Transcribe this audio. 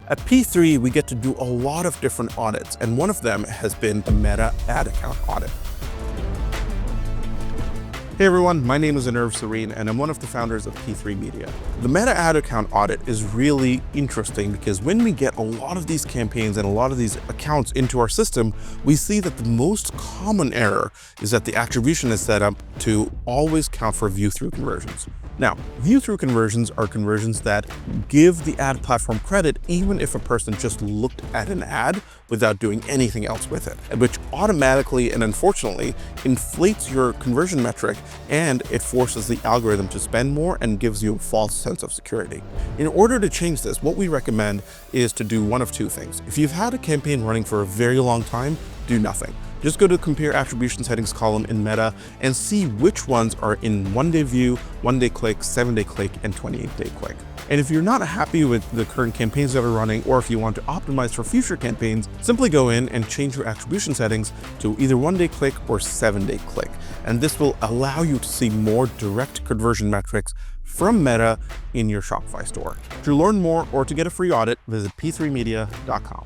At P3, we get to do a lot of different audits, and one of them has been the Meta ad account audit. Hey everyone, my name is 𝐎𝐓𝐇𝐄𝐒, and I'm one of the founders of P3 Media. The Meta ad account audit is really interesting because when we get a lot of these campaigns and a lot of these accounts into our system, we see that the most common error is that the attribution is set up to always count for view-through conversions. Now, view-through conversions are conversions that give the ad platform credit even if a person just looked at an ad without doing anything else with it, which automatically and unfortunately inflates your conversion metric, and it forces the algorithm to spend more and gives you a false sense of security. In order to change this, what we recommend is to do one of two things. If you've had a campaign running for a very long time, do nothing. Just go to the Compare Attribution Settings column in Meta and see which ones are in 1-day view, 1-day click, 7-day click, and 28-day click. And if you're not happy with the current campaigns that are running, or if you want to optimize for future campaigns, simply go in and change your attribution settings to either 1-day click or 7-day click. And this will allow you to see more direct conversion metrics from Meta in your Shopify store. To learn more or to get a free audit, visit p3media.com.